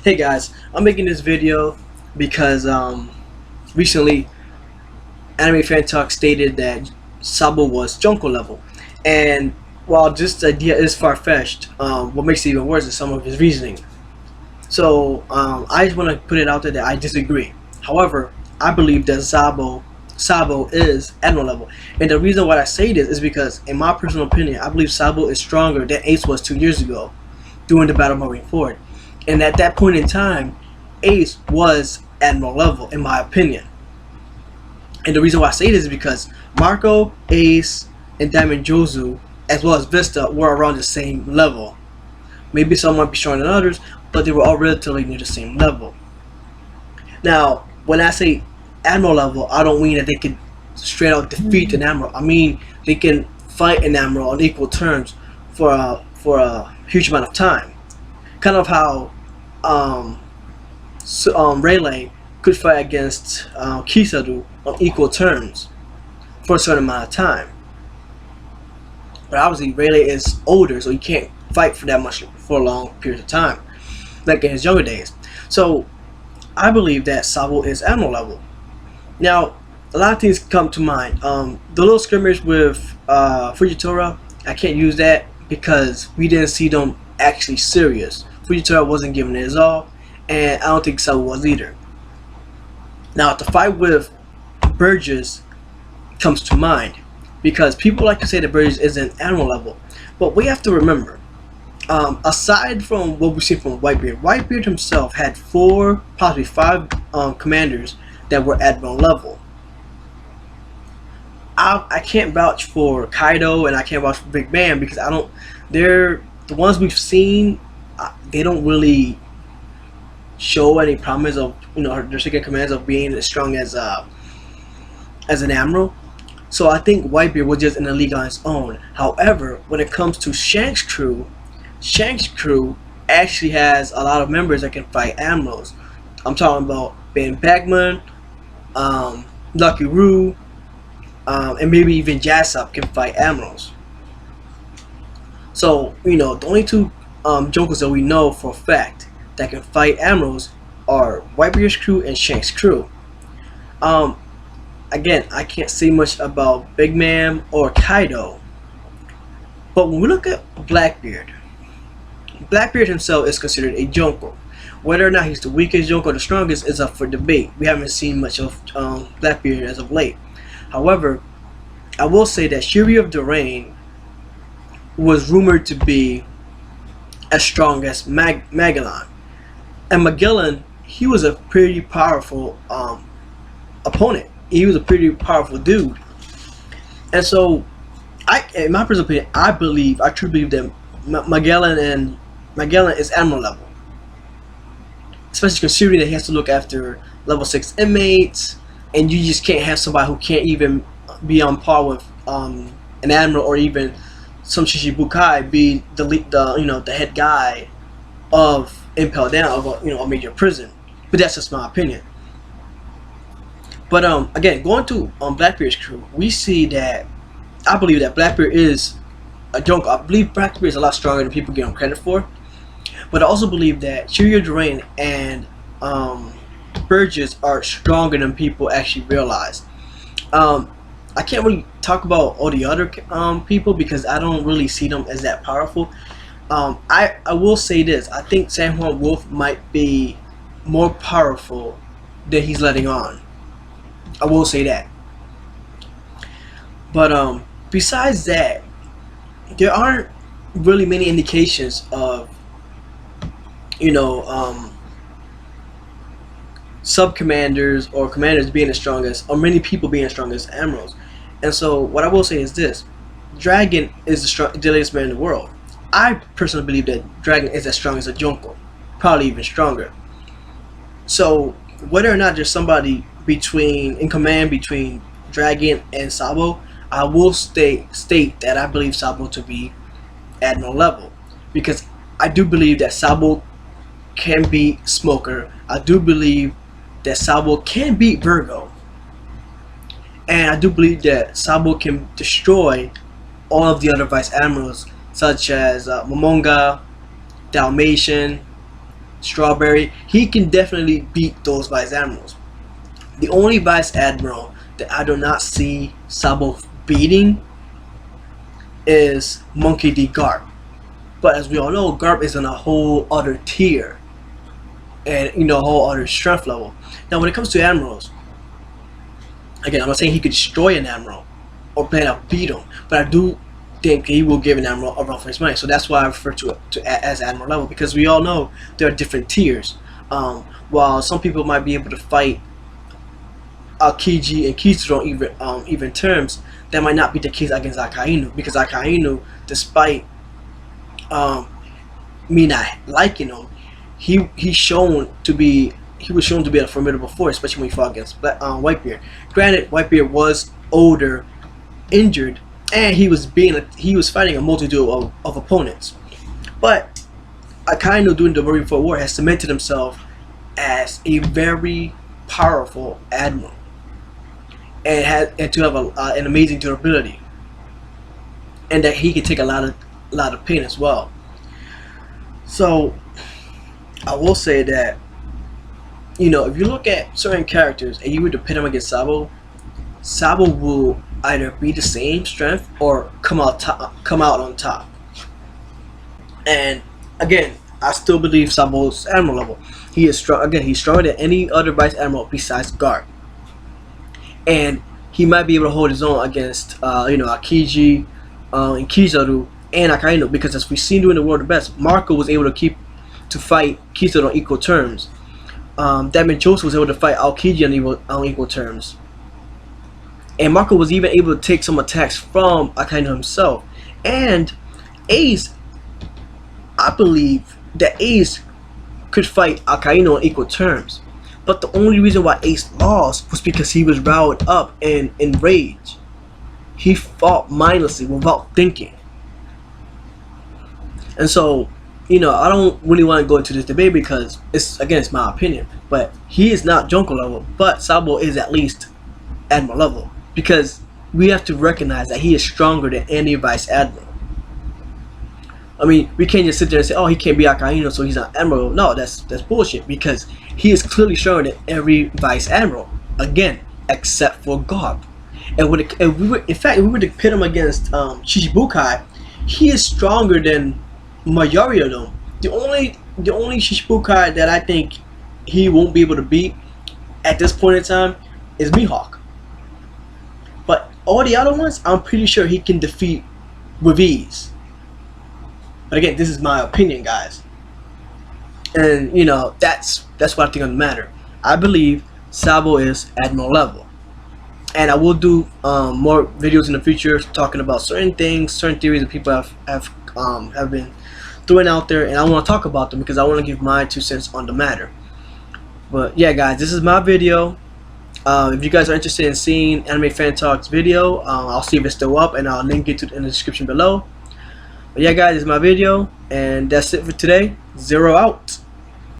Hey guys, I'm making this video because recently Anime Fan Talk stated that Sabo was Junko level, and while this idea is far-fetched, what makes it even worse is some of his reasoning. So I just want to put it out there that I disagree. However, I believe that Sabo is Admiral level, and the reason why I say this is because, in my personal opinion, I believe Sabo is stronger than Ace was 2 years ago during the Battle of Marineford. And at that point in time, Ace was Admiral level, in my opinion. And the reason why I say this is because Marco, Ace, and Diamond Jozu, as well as Vista, were around the same level. Maybe some might be stronger than others, but they were all relatively near the same level. Now, when I say Admiral level, I don't mean that they can straight out defeat an Admiral. I mean they can fight an Admiral on equal terms for a huge amount of time. Kind of how Rayleigh could fight against Kizaru on equal terms for a certain amount of time. But obviously Rayleigh is older, so he can't fight for that much for a long period of time, like in his younger days. So I believe that Sabo is Admiral level. Now, a lot of things come to mind. The little skirmish with Fujitora, I can't use that because we didn't see them actually serious. Fujitora wasn't giving it his all, and I don't think Sabo was either. Now, the fight with Burgess comes to mind because people like to say that Burgess isn't Admiral level, but we have to remember, aside from what we see from Whitebeard, Whitebeard himself had 4, possibly 5 commanders that were Admiral level. I can't vouch for Kaido and I can't vouch for Big Bang because I don't. They're the ones we've seen. They don't really show any promise of their second commands of being as strong as an Admiral. So I think Whitebeard was just in a league on its own. However, when it comes to Shanks' crew actually has a lot of members that can fight Admirals. I'm talking about Ben Bagman, Lucky Roo, and maybe even Jassop can fight Admirals. So the only two Junkos that we know for a fact that can fight Admirals are Whitebeard's crew and Shanks' crew. Again, I can't say much about Big Man or Kaido, but when we look at Blackbeard himself is considered a Junko. Whether or not he's the weakest Junko or the strongest is up for debate. We haven't seen much of Blackbeard as of late. However, I will say that Shuri of the Rain was rumored to be as strong as Magellan. And Magellan, he was a pretty powerful opponent. He was a pretty powerful dude. And so, in my personal opinion, I truly believe that Magellan is Admiral level. Especially considering that he has to look after level 6 inmates, and you just can't have somebody who can't even be on par with an Admiral, or even some Shichibukai be the head guy of Impel Down, of a major prison. But that's just my opinion. But again, going to Blackbeard's crew, we see that I believe that Blackbeard is a Junko. I believe Blackbeard is a lot stronger than people give him credit for. But I also believe that Shuri of the Rain and Burgess are stronger than people actually realize. I can't really talk about all the other people because I don't really see them as that powerful. I will say this: I think San Juan Wolf might be more powerful than he's letting on. I will say that. But besides that, there aren't really many indications of sub-commanders or commanders being as strong as, or many people being as strong as Admirals. And so what I will say is this: Dragon is the latest man in the world. I personally believe that Dragon is as strong as a Junko, probably even stronger. So whether or not there's somebody in command between Dragon and Sabo, I will state that I believe Sabo to be Admiral level, because I do believe that Sabo can beat Smoker. I do believe that Sabo can beat Virgo, and I do believe that Sabo can destroy all of the other Vice Admirals, such as Momonga, Dalmatian, Strawberry, he can definitely beat those Vice Admirals. The only Vice Admiral that I do not see Sabo beating is Monkey D. Garp. But as we all know, Garp is on a whole other tier, and you know, a whole other strength level. Now, when it comes to admirals, again, I'm not saying he could destroy an admiral or plan out beat him, but I do think he will give an admiral a run for his money. So that's why I refer to it as admiral level, because we all know there are different tiers. While some people might be able to fight Aokiji and Kizaru on even terms, that might not be the case against Akainu, because Akainu, despite me not liking him, he was shown to be a formidable force, especially when he fought against Whitebeard. Granted, Whitebeard was older, injured, and he was fighting a multitude of opponents. But Akainu, during the Marine War, has cemented himself as a very powerful admiral, and to have an amazing durability, and that he can take a lot of pain as well. So I will say that, you know, if you look at certain characters and you were to pit him against Sabo, Sabo will either be the same strength or come out on top. And again, I still believe Sabo's admiral level. He is strong. Again, he's stronger than any other Vice Admiral besides Garp, and he might be able to hold his own against you know, Aokiji and Kizaru and Akainu, because as we've seen during the World of Best, Marco was able to fight Kizaru on equal terms. That meant Jozu was able to fight Aokiji on equal terms. And Marco was even able to take some attacks from Akainu himself. And Ace, I believe that Ace could fight Akainu on equal terms. But the only reason why Ace lost was because he was riled up and enraged. He fought mindlessly without thinking. And so, you know, I don't really want to go into this debate because it's my opinion. But he is not Yonkou level, but Sabo is at least Admiral level, because we have to recognize that he is stronger than any Vice Admiral. I mean, we can't just sit there and say, oh, he can't be Akainu, so he's not Admiral. No, that's bullshit, because he is clearly stronger than every Vice Admiral. Again, except for Garp. And if we were to pit him against Shichibukai, he is stronger than Mayuri of them. The only Shichibukai that I think he won't be able to beat at this point in time is Mihawk. But all the other ones, I'm pretty sure he can defeat with ease. But again, this is my opinion, guys. And you know, that's what I think on the matter. I believe Sabo is Admiral level. And I will do more videos in the future talking about certain things, certain theories that people have been throwing out there, and I want to talk about them because I want to give my 2 cents on the matter. But yeah, guys, this is my video. If you guys are interested in seeing Anime Fan Talk's video, I'll see if it's still up, and I'll link it in the description below. But yeah, guys, this is my video, and that's it for today. Zero out.